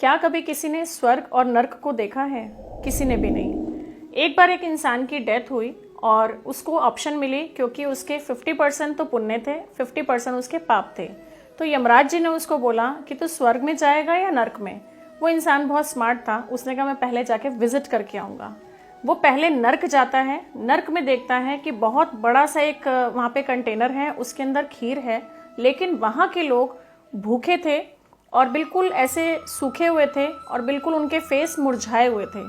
क्या कभी किसी ने स्वर्ग और नर्क को देखा है? किसी ने भी नहीं। एक बार एक इंसान की डेथ हुई और उसको ऑप्शन मिली, क्योंकि उसके 50% तो पुण्य थे, 50% उसके पाप थे। तो यमराज जी ने उसको बोला कि तू स्वर्ग में जाएगा या नर्क में। वो इंसान बहुत स्मार्ट था, उसने कहा मैं पहले जाके विजिट करके आऊँगा। वो पहले नर्क जाता है। नर्क में देखता है कि बहुत बड़ा सा एक वहाँ पे कंटेनर है, उसके अंदर खीर है, लेकिन वहाँ के लोग भूखे थे और बिल्कुल ऐसे सूखे हुए थे और बिल्कुल उनके फेस मुरझाए हुए थे।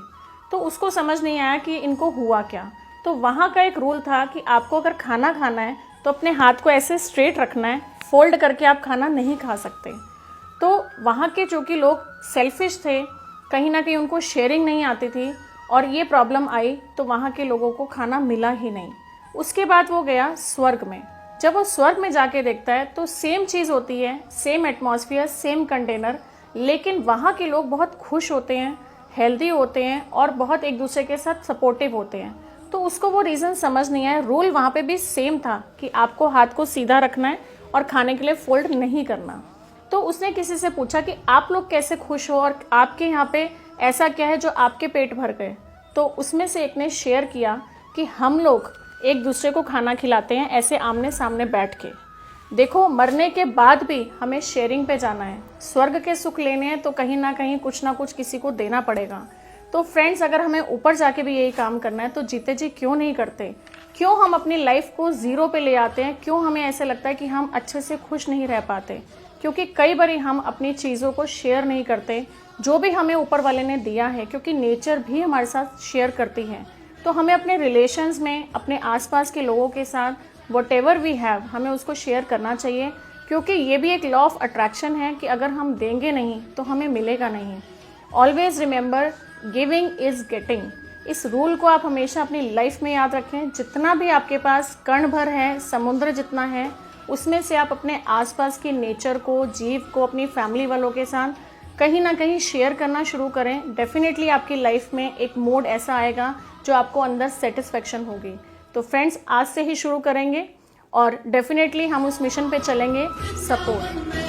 तो उसको समझ नहीं आया कि इनको हुआ क्या। तो वहाँ का एक रूल था कि आपको अगर खाना खाना है तो अपने हाथ को ऐसे स्ट्रेट रखना है, फोल्ड करके आप खाना नहीं खा सकते। तो वहाँ के जो कि लोग सेल्फिश थे, कहीं ना कहीं उनको शेयरिंग नहीं आती थी और ये प्रॉब्लम आई तो वहाँ के लोगों को खाना मिला ही नहीं। उसके बाद वो गया स्वर्ग में। जब वो स्वर्ग में जाके देखता है तो सेम चीज़ होती है, सेम एटमॉस्फेयर, सेम कंटेनर, लेकिन वहाँ के लोग बहुत खुश होते हैं, हेल्दी होते हैं और बहुत एक दूसरे के साथ सपोर्टिव होते हैं। तो उसको वो रीज़न समझ नहीं आया। रूल वहाँ पे भी सेम था कि आपको हाथ को सीधा रखना है और खाने के लिए फोल्ड नहीं करना। तो उसने किसी से पूछा कि आप लोग कैसे खुश हो और आपके यहाँ पे ऐसा क्या है जो आपके पेट भर गए। तो उसमें से एक ने शेयर किया कि हम लोग एक दूसरे को खाना खिलाते हैं ऐसे आमने सामने बैठ के। देखो, मरने के बाद भी हमें शेयरिंग पे जाना है। स्वर्ग के सुख लेने हैं तो कहीं ना कहीं कुछ ना कुछ किसी को देना पड़ेगा। तो फ्रेंड्स, अगर हमें ऊपर जाके भी यही काम करना है तो जीते जी क्यों नहीं करते? क्यों हम अपनी लाइफ को जीरो पे ले आते हैं? क्यों हमें ऐसे लगता है कि हम अच्छे से खुश नहीं रह पाते? क्योंकि कई बार हम अपनी चीज़ों को शेयर नहीं करते जो भी हमें ऊपर वाले ने दिया है, क्योंकि नेचर भी हमारे साथ शेयर करती है। तो हमें अपने रिलेशंस में, अपने आसपास के लोगों के साथ व्हाटएवर वी हैव, हमें उसको शेयर करना चाहिए, क्योंकि ये भी एक लॉ ऑफ अट्रैक्शन है कि अगर हम देंगे नहीं तो हमें मिलेगा नहीं। Always remember, giving is getting. इस रूल को आप हमेशा अपनी लाइफ में याद रखें। जितना भी आपके पास कण भर है, समुद्र जितना है, उसमें से आप अपने आसपास की नेचर को, जीव को, अपनी फैमिली वालों के साथ कहीं ना कहीं शेयर करना शुरू करें। डेफिनेटली आपकी लाइफ में एक मोड ऐसा आएगा जो आपको अंदर सेटिस्फेक्शन होगी। तो फ्रेंड्स, आज से ही शुरू करेंगे और डेफिनेटली हम उस मिशन पे चलेंगे। सपोर्ट।